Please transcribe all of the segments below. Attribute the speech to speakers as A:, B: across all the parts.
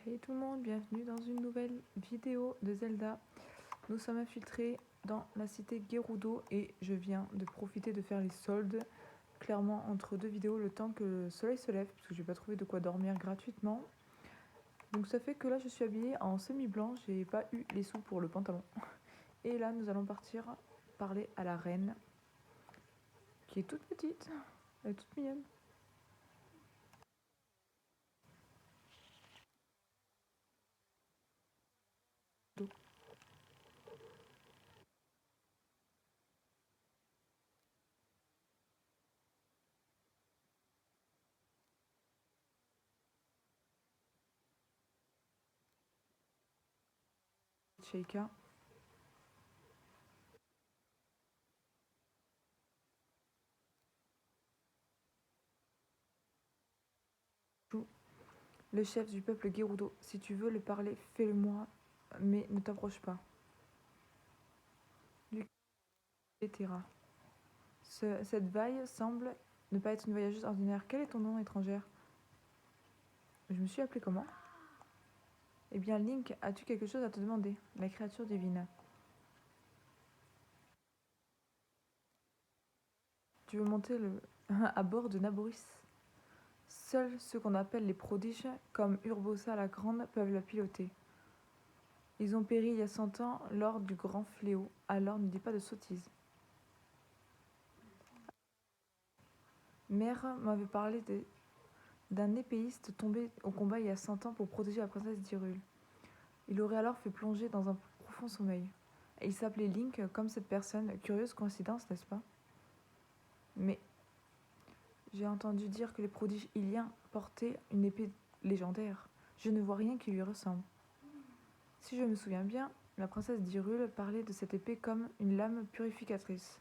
A: Hey tout le monde, bienvenue dans une nouvelle vidéo de Zelda. Nous sommes infiltrés dans la cité Gerudo et je viens de profiter de faire les soldes clairement entre deux vidéos le temps que le soleil se lève parce que j'ai pas trouvé de quoi dormir gratuitement. Donc ça fait que là je suis habillée en semi-blanc, j'ai pas eu les sous pour le pantalon. Et là nous allons partir parler à la reine qui est toute petite, elle est toute mignonne. Sheikah. Le chef du peuple Gerudo, si tu veux le parler, fais-le-moi, mais ne t'approche pas. Etc. Cette vaille semble ne pas être une voyageuse ordinaire. Quel est ton nom, étrangère? Je me suis appelée comment? Eh bien, Link, as-tu quelque chose à te demander? La créature divine. Tu veux monter à bord de Naboris? Seuls ceux qu'on appelle les prodiges, comme Urbosa la Grande, peuvent la piloter. Ils ont péri il y a 100 ans lors du grand fléau, alors ne dis pas de sottises. Mère m'avait parlé d'un épéiste tombé au combat il y a 100 ans pour protéger la princesse d'Hyrule. Il aurait alors fait plonger dans un profond sommeil. Et il s'appelait Link comme cette personne. Curieuse coïncidence, n'est-ce pas? Mais j'ai entendu dire que les prodiges Iliens portaient une épée légendaire. Je ne vois rien qui lui ressemble. Si je me souviens bien, la princesse d'Hyrule parlait de cette épée comme une lame purificatrice.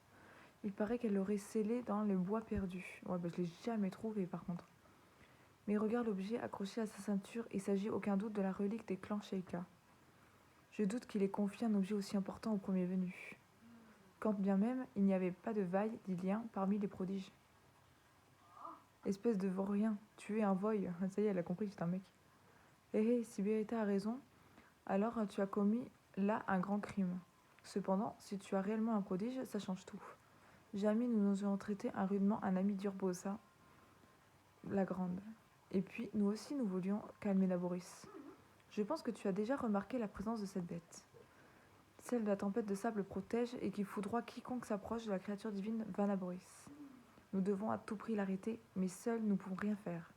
A: Il paraît qu'elle l'aurait scellée dans le bois perdu. Ouais, bah je l'ai jamais trouvé par contre. Mais regarde l'objet accroché à sa ceinture, il s'agit aucun doute de la relique des clans Sheikah. Je doute qu'il ait confié un objet aussi important au premier venu. Quand bien même il n'y avait pas de vaille d'Ilien parmi les prodiges. Espèce de vaurien, tu es un voy. Ça y est, elle a compris que c'est un mec. Hé hé, si Beretta a raison, alors tu as commis là un grand crime. Cependant, si tu as réellement un prodige, ça change tout. Jamais nous n'oserons traiter rudement un ami d'Urbosa, la Grande. Et puis, nous aussi, nous voulions calmer Naboris. Je pense que tu as déjà remarqué la présence de cette bête. Celle de la tempête de sable protège et qui foudroie quiconque s'approche de la créature divine Vanaboris. Nous devons à tout prix l'arrêter, mais seuls nous ne pouvons rien faire.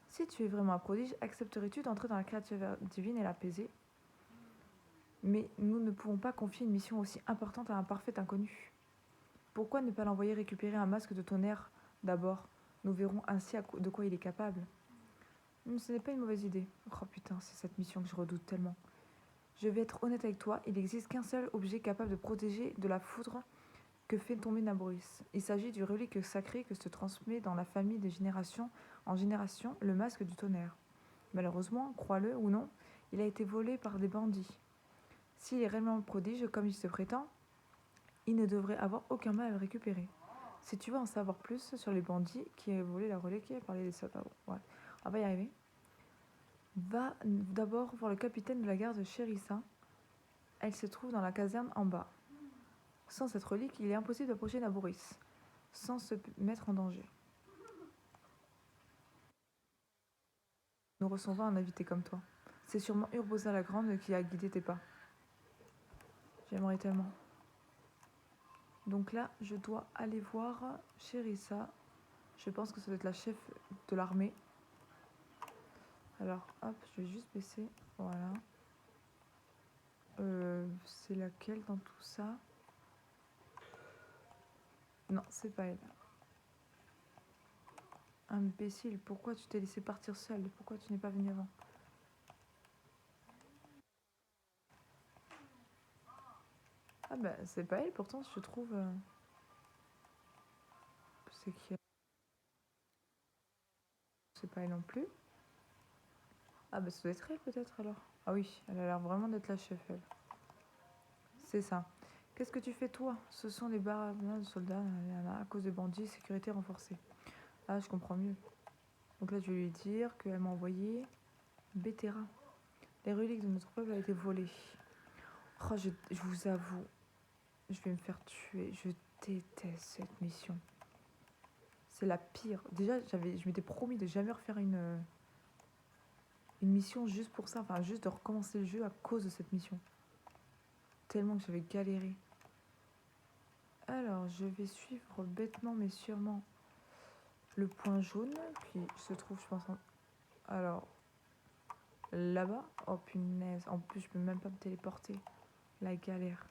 A: Si tu es vraiment un prodige, accepterais-tu d'entrer dans la créature divine et l'apaiser? Mais nous ne pouvons pas confier une mission aussi importante à un parfait inconnu. Pourquoi ne pas l'envoyer récupérer un masque de tonnerre d'abord? Nous verrons ainsi de quoi il est capable. Ce n'est pas une mauvaise idée. Oh putain, c'est cette mission que je redoute tellement. Je vais être honnête avec toi, il n'existe qu'un seul objet capable de protéger de la foudre que fait tomber Naboris. Il s'agit du relique sacré que se transmet dans la famille de génération en génération, le masque du tonnerre. Malheureusement, crois-le ou non, il a été volé par des bandits. S'il est réellement prodige, comme il se prétend, il ne devrait avoir aucun mal à le récupérer. Si tu veux en savoir plus sur les bandits qui ont volé la relique, parler des soldats, ouais, on va y arriver. Va d'abord voir le capitaine de la garde Chérissa. Elle se trouve dans la caserne en bas. Sans cette relique, il est impossible d'approcher Naboris, sans se mettre en danger. Nous recevons un invité comme toi. C'est sûrement Urbosa la Grande qui a guidé tes pas. J'aimerais tellement. Donc là, je dois aller voir Chérissa. Je pense que ça doit être la chef de l'armée. Alors, hop, je vais juste baisser. Voilà. C'est laquelle dans tout ça? Non, c'est pas elle. Imbécile, pourquoi tu t'es laissé partir seule? Pourquoi tu n'es pas venu avant? Ah bah, c'est pas elle, pourtant, je trouve... C'est qui? C'est pas elle non plus. Ah bah, ça doit être elle, peut-être, alors. Ah oui, elle a l'air vraiment d'être la chef, elle. C'est ça. Qu'est-ce que tu fais, toi? Ce sont les barrades de soldats, à cause des bandits, sécurité renforcée. Ah, je comprends mieux. Donc là, je vais lui dire qu'elle m'a envoyé Bétera. Les reliques de notre peuple ont été volées. Oh, je vous avoue, je vais me faire tuer. Je déteste cette mission. C'est la pire. Déjà, je m'étais promis de jamais refaire une mission juste pour ça. Enfin, juste de recommencer le jeu à cause de cette mission. Tellement que j'avais galéré. Alors, je vais suivre bêtement mais sûrement le point jaune qui se trouve, je pense, alors là-bas. Oh punaise, en plus, je peux même pas me téléporter. La galère.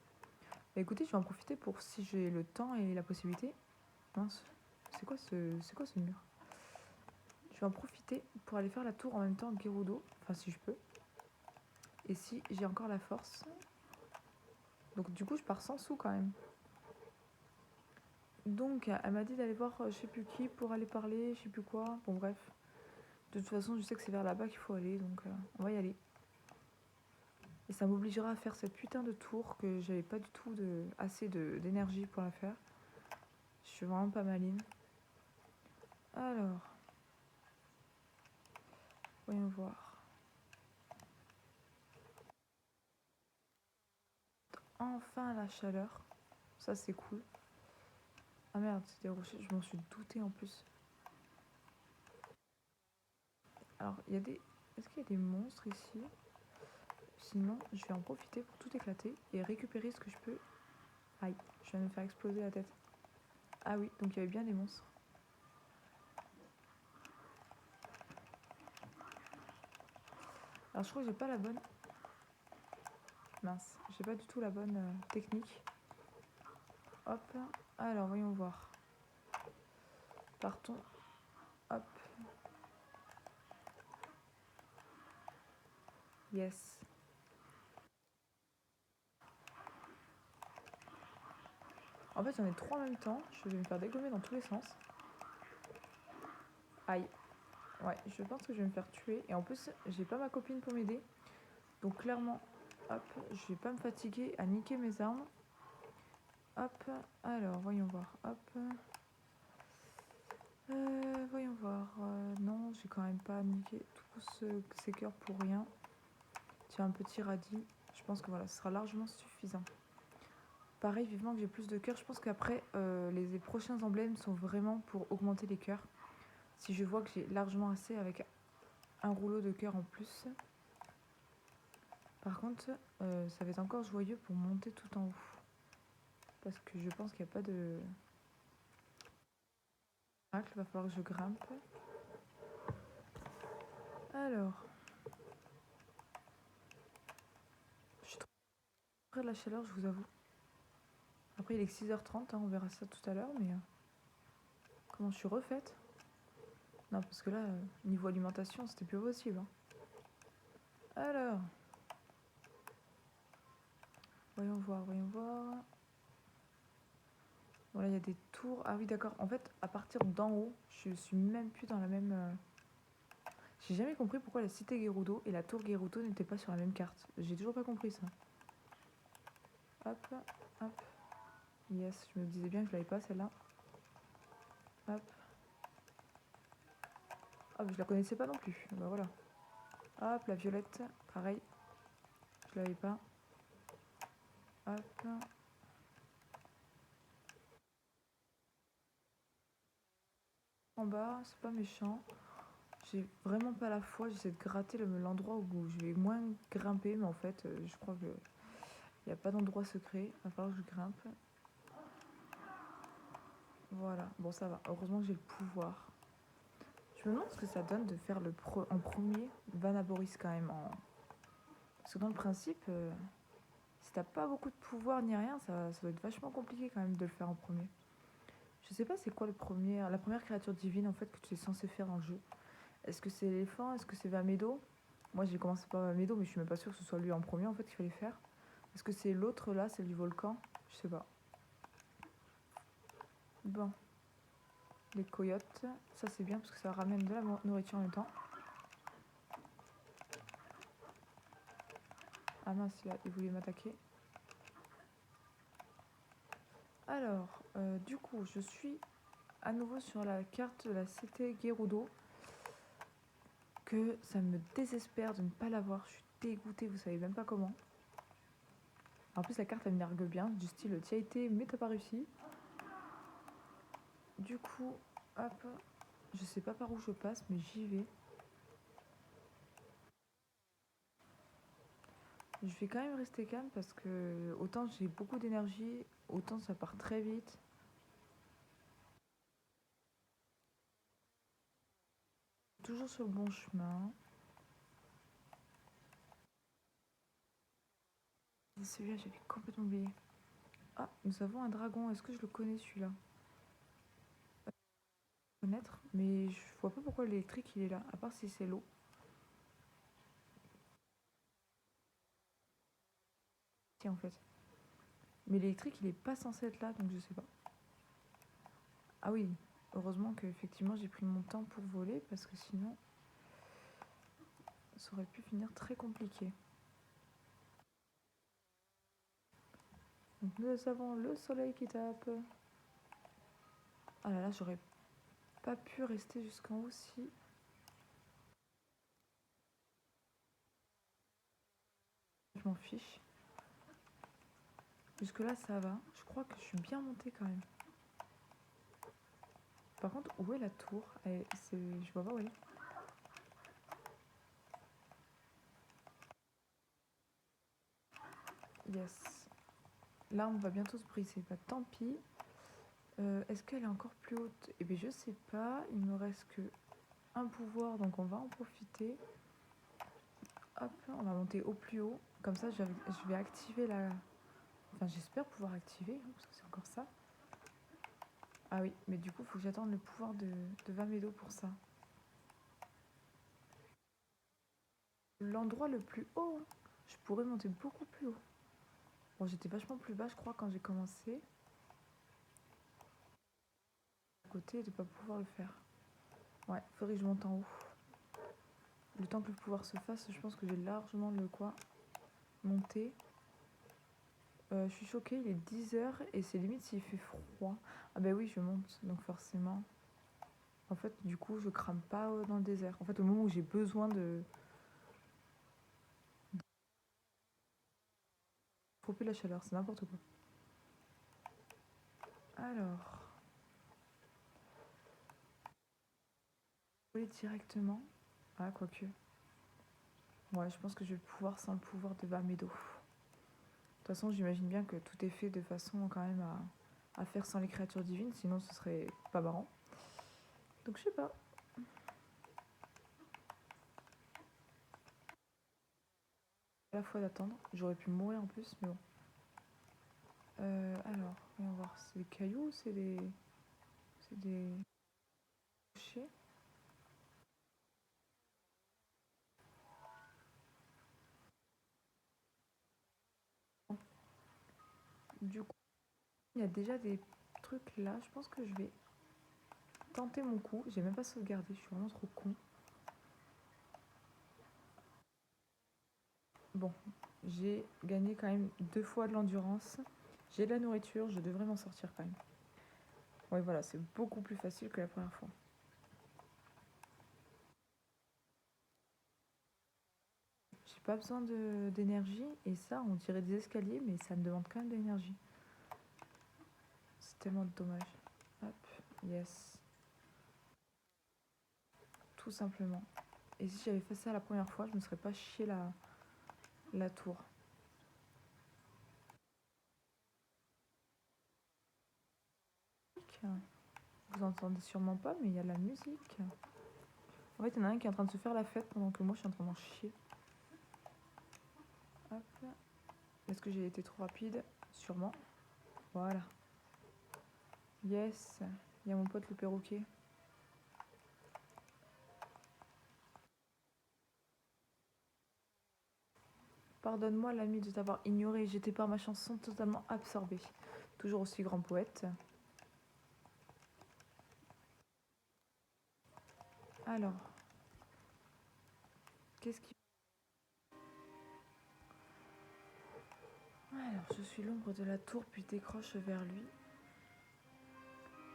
A: Bah, écoutez, je vais en profiter pour, si j'ai le temps et la possibilité. Mince, c'est quoi ce mur? Je vais en profiter pour aller faire la tour en même temps que Gerudo. Enfin, si je peux. Et si j'ai encore la force. Donc, du coup, je pars sans sous quand même. Donc, elle m'a dit d'aller voir je sais plus qui pour aller parler, je sais plus quoi. Bon, bref. De toute façon, je sais que c'est vers là-bas qu'il faut aller. Donc, on va y aller. Et ça m'obligera à faire cette putain de tour que j'avais pas du tout assez d'énergie pour la faire. Je suis vraiment pas maline. Alors, voyons voir. Enfin la chaleur. Ça c'est cool. Ah merde, c'était rocher, je m'en suis douté en plus. Alors, il y a des... Est-ce qu'il y a des monstres ici? Sinon, je vais en profiter pour tout éclater et récupérer ce que je peux. Aïe, je viens de me faire exploser la tête. Ah oui, donc il y avait bien des monstres. Alors je crois que j'ai pas la bonne... Mince, j'ai pas du tout la bonne technique. Hop, alors voyons voir. Partons. Hop. Yes. En fait, j'en ai trois en même temps. Je vais me faire dégommer dans tous les sens. Aïe. Ouais, je pense que je vais me faire tuer. Et en plus, j'ai pas ma copine pour m'aider. Donc clairement, hop, je vais pas me fatiguer à niquer mes armes. Hop, alors, voyons voir. Hop. Voyons voir. Non, j'ai quand même pas niqué tous ces cœurs pour rien. Tiens, un petit radis. Je pense que voilà, ce sera largement suffisant. Pareil, vivement que j'ai plus de cœurs. Je pense qu'après, les prochains emblèmes sont vraiment pour augmenter les cœurs. Si je vois que j'ai largement assez avec un rouleau de cœur en plus. Par contre, ça va être encore joyeux pour monter tout en haut. Parce que je pense qu'il n'y a pas de... Il va falloir que je grimpe. Alors... Je suis trop près de la chaleur, je vous avoue. Après, il est que 6h30, hein, on verra ça tout à l'heure, mais... comment je suis refaite? Non, parce que là, niveau alimentation, c'était plus possible. Hein. Alors... voyons voir, voyons voir... Voilà, il y a des tours. Ah oui, d'accord. En fait, à partir d'en haut, je suis même plus dans la même... J'ai jamais compris pourquoi la cité Gerudo et la tour Gerudo n'étaient pas sur la même carte. J'ai toujours pas compris ça. Hop, hop. Yes, je me disais bien que je l'avais pas celle-là. Hop. Hop, je la connaissais pas non plus. Bah voilà. Hop, la violette, pareil. Je l'avais pas. Hop. En bas, c'est pas méchant. J'ai vraiment pas la foi. J'essaie de gratter l'endroit où je vais moins grimper, mais en fait, je crois que il n'y a pas d'endroit secret. Il va falloir que je grimpe. Voilà. Bon, ça va. Heureusement que j'ai le pouvoir. Je me demande ce que ça donne de faire en premier Vanaboris quand même. Parce que dans le principe, si t'as pas beaucoup de pouvoir ni rien, ça doit être vachement compliqué quand même de le faire en premier. Je sais pas c'est quoi la première créature divine en fait que tu es censé faire dans le jeu. Est-ce que c'est l'éléphant? Est-ce que c'est Vamedo? Moi j'ai commencé par Vamedo mais je suis même pas sûre que ce soit lui en premier en fait qu'il fallait faire. Est-ce que c'est l'autre là, celle du volcan? Je sais pas. Bon. Les coyotes, ça c'est bien parce que ça ramène de la nourriture en même temps. Ah mince, il voulait m'attaquer. Alors, du coup, je suis à nouveau sur la carte de la cité Gerudo. que ça me désespère de ne pas l'avoir. Je suis dégoûtée, vous savez même pas comment. En plus, la carte, elle m'énerve bien, du style, t'y as été, mais t'as pas réussi. Du coup, hop, je sais pas par où je passe, mais j'y vais. Je vais quand même rester calme parce que autant j'ai beaucoup d'énergie, autant ça part très vite. Toujours sur le bon chemin. Et celui-là, j'avais complètement oublié. Ah, nous avons un dragon. Est-ce que je le connais celui-là? Connaître, mais je vois pas pourquoi l'électrique il est là, à part si c'est l'eau. Tiens, en fait. Mais l'électrique il est pas censé être là, donc je sais pas. Ah oui, heureusement que effectivement j'ai pris mon temps pour voler parce que sinon ça aurait pu finir très compliqué. Donc nous avons le soleil qui tape. Ah là là, j'aurais pas pu rester jusqu'en haut si. Je m'en fiche. Jusque là ça va. Je crois que je suis bien montée quand même. Par contre, où est la tour? Je vois pas où elle est. Yes. L'arme va bientôt se briser. Bah tant pis. Est-ce qu'elle est encore plus haute? Eh bien je sais pas. Il me reste que un pouvoir, donc on va en profiter. Hop, on va monter au plus haut. Comme ça, je vais activer la... Enfin, j'espère pouvoir activer, hein, parce que c'est encore ça. Ah oui, mais du coup, il faut que j'attende le pouvoir de Vamedo pour ça. L'endroit le plus haut, hein. Je pourrais monter beaucoup plus haut. Bon, j'étais vachement plus bas, je crois, quand j'ai commencé. À côté, de pas pouvoir le faire. Ouais, faudrait que je monte en haut. Le temps que le pouvoir se fasse, je pense que j'ai largement le quoi monter. Je suis choquée, il est 10 h et c'est limite s'il fait froid. Ah bah oui, je monte, donc forcément. En fait, du coup, je crame pas dans le désert. En fait, au moment où j'ai besoin de couper la chaleur, c'est n'importe quoi. Alors, voler directement. Ah, quoique. Ouais, je pense que je vais pouvoir sans le pouvoir de Vamedo. De toute façon, j'imagine bien que tout est fait de façon quand même à faire sans les créatures divines, sinon ce serait pas marrant. Donc je sais pas. À la fois d'attendre. J'aurais pu mourir en plus, mais bon. Alors, voyons voir. C'est des cailloux ou c'est des. C'est des. Rochers. Du coup, il y a déjà des trucs là. Je pense que je vais tenter mon coup. J'ai même pas sauvegardé. Je suis vraiment trop con. Bon, j'ai gagné quand même 2 fois de l'endurance. J'ai de la nourriture. Je devrais m'en sortir quand même. Ouais, voilà, c'est beaucoup plus facile que la première fois. J'ai pas besoin d'énergie. Et ça, on dirait des escaliers, mais ça me demande quand même de l'énergie. C'est tellement dommage. Hop, yes. Tout simplement. Et si j'avais fait ça la première fois, je me serais pas chié la tour. Vous entendez sûrement pas, mais il y a de la musique. En fait, il y en a un qui est en train de se faire la fête pendant que moi je suis en train d'en chier. Hop. Est-ce que j'ai été trop rapide? Sûrement. Voilà. Yes. Il y a mon pote le perroquet. Pardonne-moi l'ami de t'avoir ignoré, j'étais par ma chanson totalement absorbée. Toujours aussi grand poète. Alors, qu'est-ce qui... Alors, je suis l'ombre de la tour, puis décroche vers lui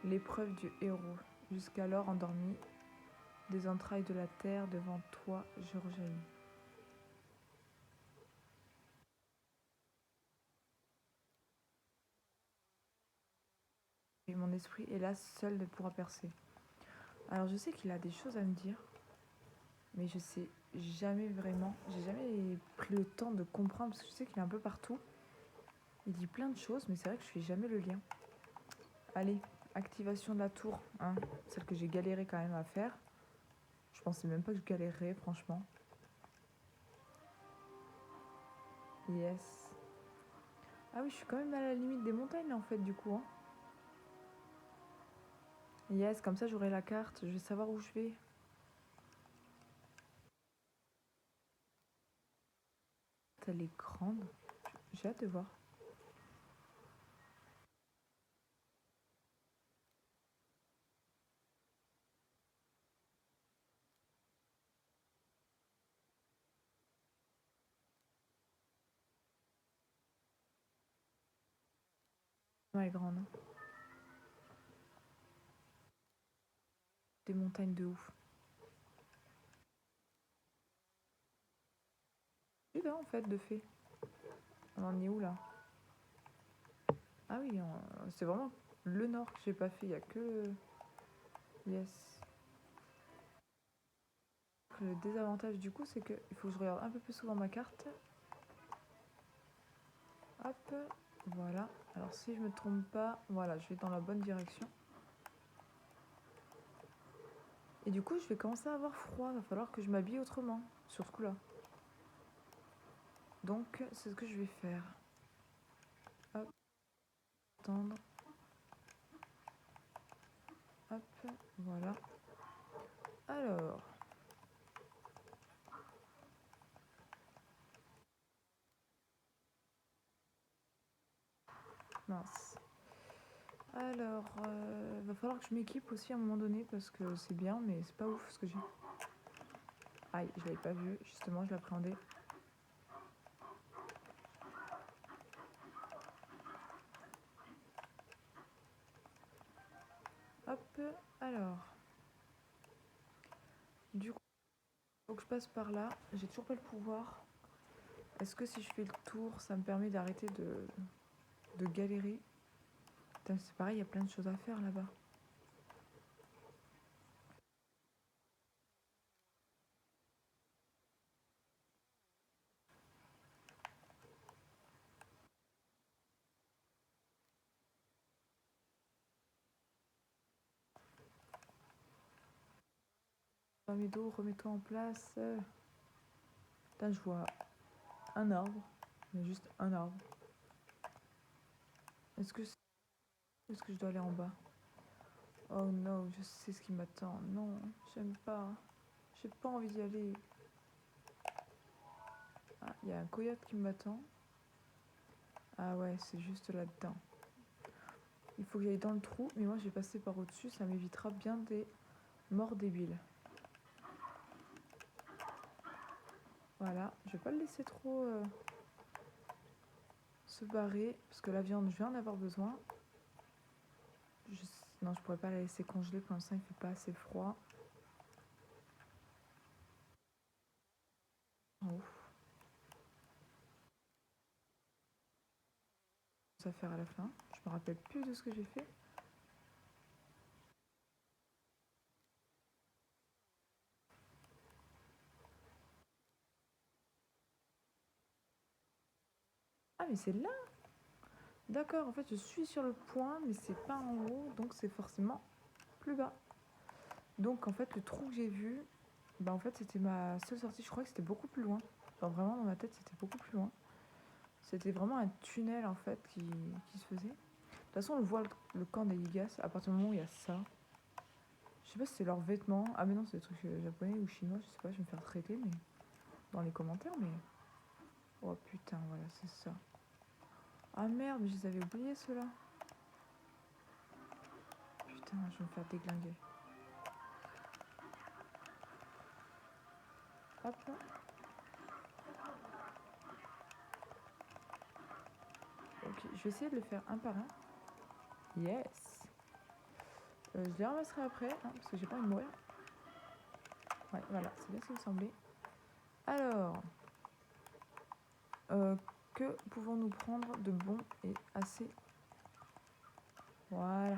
A: l'épreuve du héros. Jusqu'alors endormi, Des entrailles de la terre, devant toi, je rejaillis. Et mon esprit, hélas, seul ne pourra percer. Alors je sais qu'il a des choses à me dire, mais je sais jamais vraiment, j'ai jamais pris le temps de comprendre, parce que je sais qu'il est un peu partout. Il dit plein de choses, mais c'est vrai que je fais jamais le lien. Allez, activation de la tour, hein, celle que j'ai galéré quand même à faire. Je pensais même pas que je galérerais, franchement. Yes. Ah oui, je suis quand même à la limite des montagnes, en fait, du coup. Hein. Yes, comme ça, j'aurai la carte. Je vais savoir où je vais. Elle est grande. J'ai hâte de voir. Elle est grande. Hein. Des montagnes de ouf. Et là, en fait, de fait. On en est où, là? Ah oui, c'est vraiment le nord que j'ai pas fait. Il y a que... Yes. Le désavantage, du coup, c'est qu'il faut que je regarde un peu plus souvent ma carte. Hop, voilà. Alors si je me trompe pas, voilà, je vais dans la bonne direction. Et du coup, je vais commencer à avoir froid. Il va falloir que je m'habille autrement sur ce coup-là. Donc, c'est ce que je vais faire. Hop, attendre. Hop, voilà. Alors. Mince. Alors, va falloir que je m'équipe aussi à un moment donné parce que c'est bien, mais c'est pas ouf ce que j'ai. Aïe, je l'avais pas vu, justement, je l'appréhendais. Hop, alors. Du coup, faut que je passe par là. J'ai toujours pas le pouvoir. Est-ce que si je fais le tour, ça me permet d'arrêter de galérer? Putain, c'est pareil, il y a plein de choses à faire là-bas. Medo, remets-toi en place. Putain, je vois un arbre. Il y a juste un arbre. Est-ce que, est-ce que je dois aller en bas? Oh non, je sais ce qui m'attend. Non, j'aime pas. J'ai pas envie d'y aller. Ah, il y a un coyote qui m'attend. Ah ouais, c'est juste là-dedans. Il faut que j'aille dans le trou, mais moi je vais passer par au-dessus, ça m'évitera bien des morts débiles. Voilà, je vais pas le laisser trop se barrer, parce que la viande, je vais en avoir besoin. Non, je pourrais pas la laisser congeler, pour l'instant il fait pas assez froid. Ouf. Ça faire à la fin. Je me rappelle plus de ce que j'ai fait. Ah mais c'est là. D'accord, en fait je suis sur le point, mais c'est pas en haut, donc c'est forcément plus bas. Donc en fait le trou que j'ai vu, bah en fait c'était ma seule sortie. Je crois que c'était beaucoup plus loin. Genre vraiment dans ma tête c'était beaucoup plus loin. C'était vraiment un tunnel en fait qui se faisait. De toute façon on le voit le camp des Yigas à partir du moment où il y a ça. Je sais pas si c'est leurs vêtements. Ah mais non c'est des trucs japonais ou chinois, je sais pas, je vais me faire traiter mais dans les commentaires mais... Oh putain voilà c'est ça. Ah merde mais je les avais oubliés ceux-là. Putain je vais me faire déglinguer. Hop là. Ok je vais essayer de le faire un par un. Yes. Je les ramasserai après hein, parce que j'ai pas envie de mourir. Ouais, voilà, c'est bien ce qui me semblait. Alors, que pouvons-nous prendre de bon et assez? Voilà.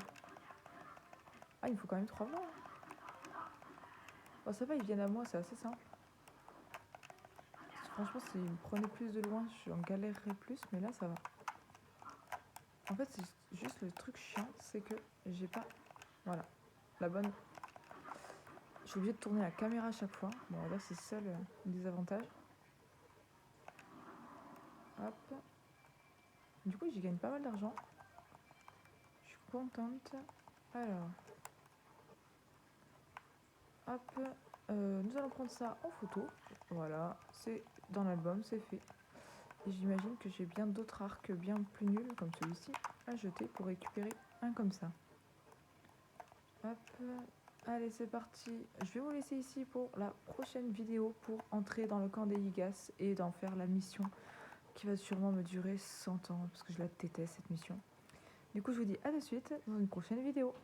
A: Ah, il me faut quand même 3 mois. Bon, ça va, ils viennent à moi, c'est assez simple. Franchement, s'ils me prenaient plus de loin, j'en galérerais plus, mais là, ça va. En fait, c'est juste le truc chiant, c'est que j'ai pas... Voilà, la bonne... Je suis obligée de tourner la caméra à chaque fois. Bon, là, c'est seul désavantage. Hop. Du coup, j'y gagne pas mal d'argent. Je suis contente. Alors... Hop. Nous allons prendre ça en photo. Voilà, c'est dans l'album, c'est fait. Et j'imagine que j'ai bien d'autres arcs bien plus nuls, comme celui-ci, à jeter pour récupérer un comme ça. Hop. Allez, c'est parti. Je vais vous laisser ici pour la prochaine vidéo pour entrer dans le camp des Yigas et d'en faire la mission qui va sûrement me durer 100 ans parce que je la déteste cette mission. Du coup, je vous dis à de suite dans une prochaine vidéo.